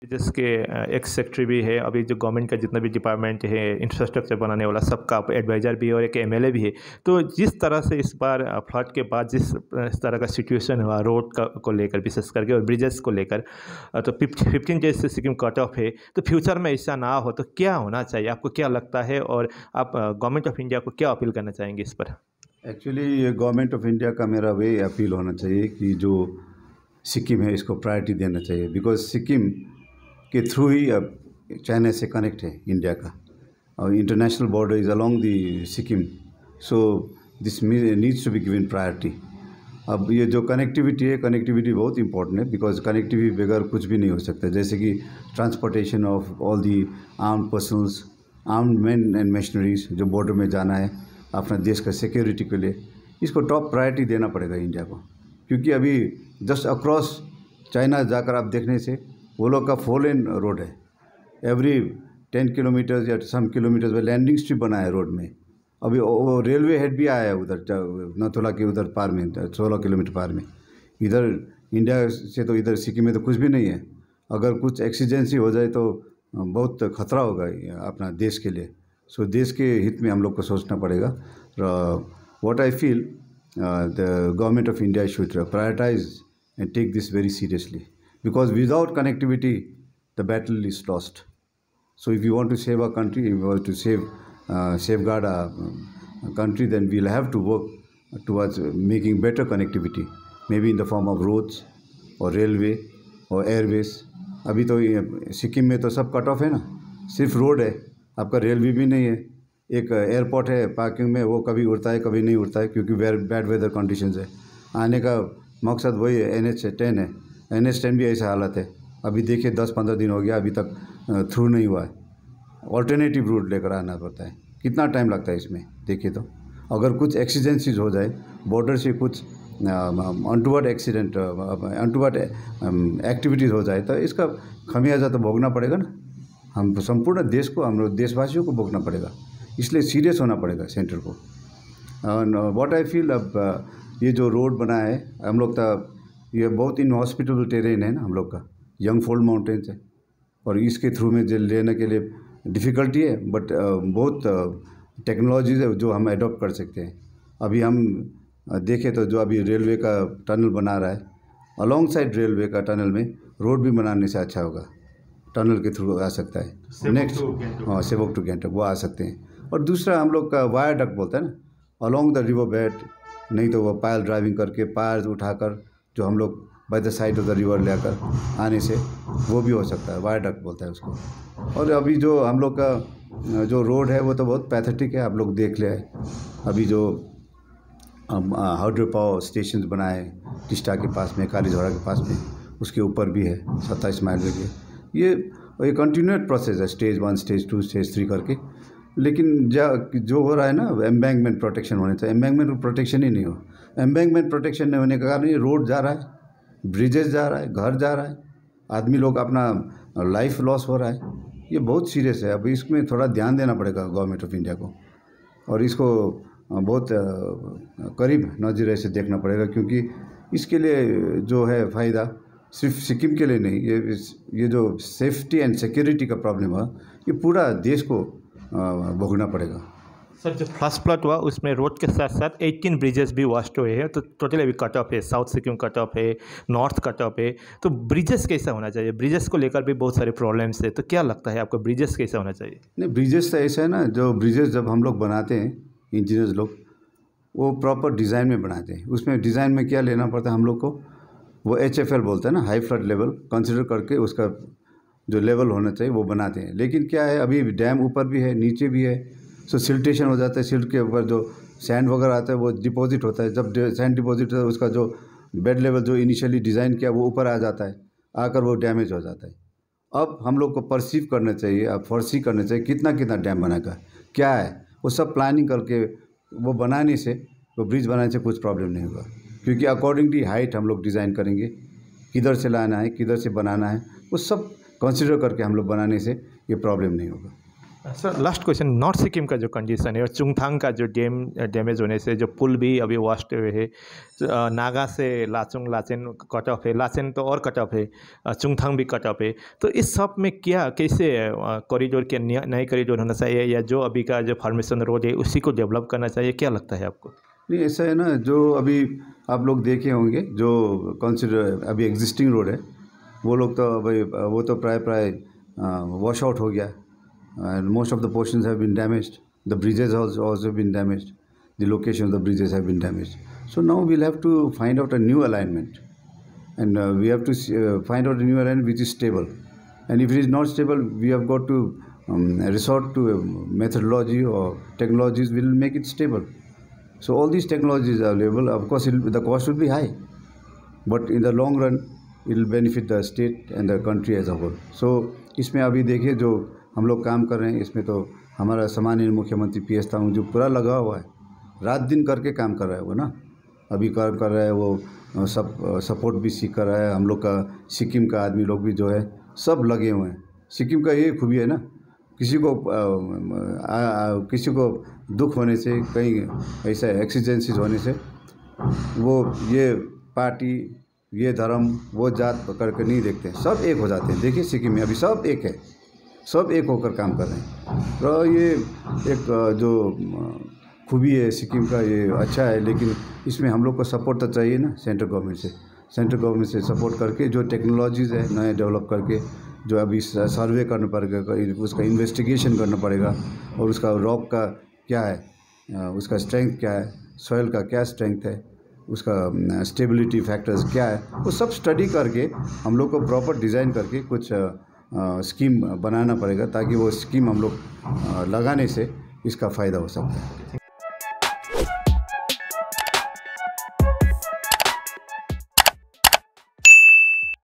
जिसके एक सेक्रेटरी भी है, अभी जो गवर्नमेंट का जितना भी डिपार्टमेंट है इंफ्रास्ट्रक्चर बनाने वाला सबका एडवाइज़र भी है और एक एमएलए भी है। तो जिस तरह से इस बार फ्लड के बाद जिस इस तरह का सिचुएशन हुआ रोड का को लेकर विशेष करके और ब्रिजेस को लेकर, तो 15 डेज से सिक्किम कट ऑफ है। तो फ्यूचर में ऐसा ना हो तो क्या होना चाहिए, आपको क्या लगता है, और आप गवर्नमेंट ऑफ इंडिया को क्या अपील करना चाहेंगे इस पर? एक्चुअली ये गवर्नमेंट ऑफ इंडिया का मेरा वही अपील होना चाहिए कि जो सिक्किम है इसको प्रायोरिटी देना चाहिए, बिकॉज सिक्किम के थ्रू ही अब चाइना से कनेक्ट है इंडिया का, और international border is along the Sikkim, so this needs to be given priority. अब ये जो कनेक्टिविटी है, कनेक्टिविटी बहुत इंपॉर्टेंट है, बिकॉज कनेक्टिविटी बगैर कुछ भी नहीं हो सकता। जैसे कि transportation of all the armed personals, armed man and machineries जो बॉर्डर में जाना है अपना देश का सिक्योरिटी के लिए, इसको टॉप प्रायोरिटी देना पड़ेगा इंडिया को। क्योंकि अभी जस्ट अक्रॉस चाइना जाकर आप देखने से वो लोग का 4 लेन रोड है, एवरी 10 किलोमीटर्स या सम किलोमीटर्स में लैंडिंग स्ट्रिप बना है रोड में। अभी वो रेलवे हेड भी आया है उधर नथुला के उधर पार में, 16 किलोमीटर पार में। इधर इंडिया से तो इधर सिक्किम में तो कुछ भी नहीं है। अगर कुछ एक्सीडेंसी हो जाए तो बहुत खतरा होगा अपना देश के लिए। सो देश के हित में हम लोग को सोचना पड़ेगा। What I feel the government of India should prioritise and take this very seriously, because without connectivity the battle is lost. So if you want to save our country, if you want to safeguard our country, then we'll have to work towards making better connectivity, maybe in the form of roads or railway or airways. अभी तो सिक्किम में तो सब cut off है ना, सिर्फ road है, आपका रेलवे भी नहीं है। एक एयरपोर्ट है पार्किंग में, वो कभी उड़ता है कभी नहीं उड़ता है क्योंकि बैड वेदर कंडीशंस है। आने का मकसद वही है, NH10 है, NH10 भी ऐसा हालत है। अभी देखिए 10-15 दिन हो गया अभी तक थ्रू नहीं हुआ है। ऑल्टरनेटिव रूट लेकर आना पड़ता है, कितना टाइम लगता है इसमें देखिए। तो अगर कुछ एक्सीडेंसीज हो जाए, बॉर्डर से कुछ अनटूवर्ड एक्सीडेंट, अनटूवर्ड एक्टिविटीज़ हो जाए, तो इसका खमियाजा तो भोगना पड़ेगा ना। हम संपूर्ण देश को, हम लोग देशवासियों को भोगना पड़ेगा। इसलिए सीरियस होना पड़ेगा सेंटर को। व्हाट आई फील, अब ये जो रोड बना है हम लोग का, ये बहुत इनहॉस्पिटेबल टेरेन है ना हम लोग का, यंगफोल्ड माउंटेन्स है, और इसके थ्रू में लेने के लिए डिफ़िकल्टी है, बट बहुत टेक्नोलॉजीज है जो हम एडॉप्ट कर सकते हैं। अभी हम देखें तो जो अभी रेलवे का टनल बना रहा है, अलोंग साइड रेलवे का टनल में रोड भी बनाने से अच्छा होगा, टनल के थ्रू आ सकता है। नेक्स्ट हाँ, सेवक टू गैंगटॉक वो आ सकते हैं। और दूसरा हम लोग का वायाडक्ट बोलता है ना, अलोंग द रिवर बेड, नहीं तो वो पायल ड्राइविंग करके पायर उठाकर जो हम लोग by the side of the river लेकर आने से वो भी हो सकता है, वायाडक्ट बोलता है उसको। और अभी जो हम लोग का जो रोड है वो तो बहुत पैथेटिक है, आप लोग देख ले। अभी जो हाइड्रो पावर स्टेशन बनाए टिस्टा के पास में, कालीझोड़ा के पास में, उसके ऊपर भी है 27 माइल में भी। ये कंटिन्यूड प्रोसेस है, स्टेज 1, स्टेज 2, स्टेज 3 करके। लेकिन जो हो रहा है ना, एम्बैंकमेंट प्रोटेक्शन होने चाहिए। एम्बैंकमेंट प्रोटेक्शन ही नहीं हो, एम्बैंकमेंट प्रोटेक्शन नहीं होने के कारण ये रोड जा रहा है, ब्रिजेस जा रहा है, घर जा रहा है, आदमी लोग अपना लाइफ लॉस हो रहा है। ये बहुत सीरियस है। अब इसमें थोड़ा ध्यान देना पड़ेगा गवर्नमेंट ऑफ इंडिया को, और इसको बहुत करीब नज़रिए से देखना पड़ेगा, क्योंकि इसके लिए जो है फ़ायदा सिर्फ सिक्किम के लिए नहीं, ये जो सेफ्टी एंड सिक्योरिटी का प्रॉब्लम है ये पूरा देश को भोगना पड़ेगा। सर, जो फर्स्ट फ्लड हुआ उसमें रोड के साथ साथ 18 ब्रिजेस भी वॉस्ट हुए हैं, तो टोटली अभी कट ऑफ है। साउथ सिक्किम कट ऑफ है, नॉर्थ कट ऑफ है। तो ब्रिजेस कैसा होना चाहिए? ब्रिजेस को लेकर भी बहुत सारे प्रॉब्लम्स है, तो क्या लगता है आपको ब्रिजेस कैसा होना चाहिए? नहीं, ब्रिजेस तो ऐसा है ना, जो ब्रिजेस जब हम लोग बनाते हैं इंजीनियर्स लोग, वो प्रॉपर डिज़ाइन में बनाते हैं। उसमें डिज़ाइन में क्या लेना पड़ता है हम लोग को, वो HFL बोलते हैं ना, हाई फ्लड लेवल कंसिडर करके उसका जो लेवल होना चाहिए वो बनाते हैं। लेकिन क्या है, अभी डैम ऊपर भी है नीचे भी है, सो सिल्टेशन हो जाता है। सिल्ट के ऊपर जो सैंड वगैरह आता है वो डिपॉजिट होता है। जब सैंड डिपॉजिट होता है, उसका जो बेड लेवल जो इनिशियली डिज़ाइन किया वो ऊपर आ जाता है, आकर वो डैमेज हो जाता है। अब हम लोग को परसीव करना चाहिए, अब फॉरसी करना चाहिए कितना डैम बनाएगा, क्या है वो सब प्लानिंग करके वो बनाने से, वो ब्रिज बनाने से कुछ प्रॉब्लम नहीं होगा। क्योंकि अकॉर्डिंगली हाइट हम लोग डिज़ाइन करेंगे, किधर से लाना है, किधर से बनाना है, वो सब कंसिडर करके हम लोग बनाने से ये प्रॉब्लम नहीं होगा। Sir last question, north Sikkim का जो कंडीशन है और चुंगथांग का जो डैमेज होने से जो पुल भी अभी वॉस्ट हुए है, नागा से लाचुंग लाचेन कट ऑफ है, लाचेन तो और कट ऑफ है, चुंगथांग भी कट ऑफ है। तो इस सब में क्या कैसे कॉरिडोर के नए कॉरिडोर होना चाहिए या जो अभी का जो फॉर्मेशन रोड है उसी को डेवलप करना चाहिए, क्या लगता है आपको? नहीं, ऐसा है ना, जो अभी आप लोग देखे होंगे जो कंसिडर अभी एग्जिस्टिंग रोड है वो लोग तो अभी वो तो प्राय वॉश आउट हो गया and most of the portions have been damaged. The bridges also been damaged. The location of the bridges have been damaged. So now we'll have to find out a new alignment, and we have to find out a new alignment which is stable. And if it is not stable, we have got to resort to a methodology or technologies will make it stable. So all these technologies are available. Of course, the cost will be high, but in the long run, it will benefit the state and the country as a whole. So इसमें अभी देखिए जो हम लोग काम कर रहे हैं, इसमें तो हमारा सम्माननीय मुख्यमंत्री PS तामाङ जो पूरा लगा हुआ है, रात दिन करके काम कर रहा है वो ना, अभी कर रहा है वो, सब सपोर्ट भी सीख कर रहा है। हम लोग का सिक्किम का आदमी लोग भी जो है सब लगे हुए हैं। सिक्किम का ये खूबी है ना, किसी को दुख होने से, कहीं ऐसा एक्सीडेंसीज होने से वो ये पार्टी, ये धर्म, वो जात करके नहीं देखते, सब एक हो जाते हैं। देखिए सिक्किम में अभी सब एक है, सब एक होकर काम कर रहे हैं। तो ये एक जो खूबी है सिक्किम का, ये अच्छा है, लेकिन इसमें हम लोग को सपोर्ट तो चाहिए ना सेंट्रल गवर्नमेंट से सपोर्ट करके जो टेक्नोलॉजीज़ है नए डेवलप करके, जो अभी सर्वे करना पड़ेगा, उसका इन्वेस्टिगेशन करना पड़ेगा, और उसका रॉक का क्या है, उसका स्ट्रेंथ क्या है, सॉइल का क्या स्ट्रेंथ है, उसका स्टेबिलिटी फैक्टर्स क्या है, वो सब स्टडी करके हम लोग को प्रॉपर डिज़ाइन करके कुछ स्कीम बनाना पड़ेगा, ताकि वो स्कीम हम लोग लगाने से इसका फ़ायदा हो सकता है।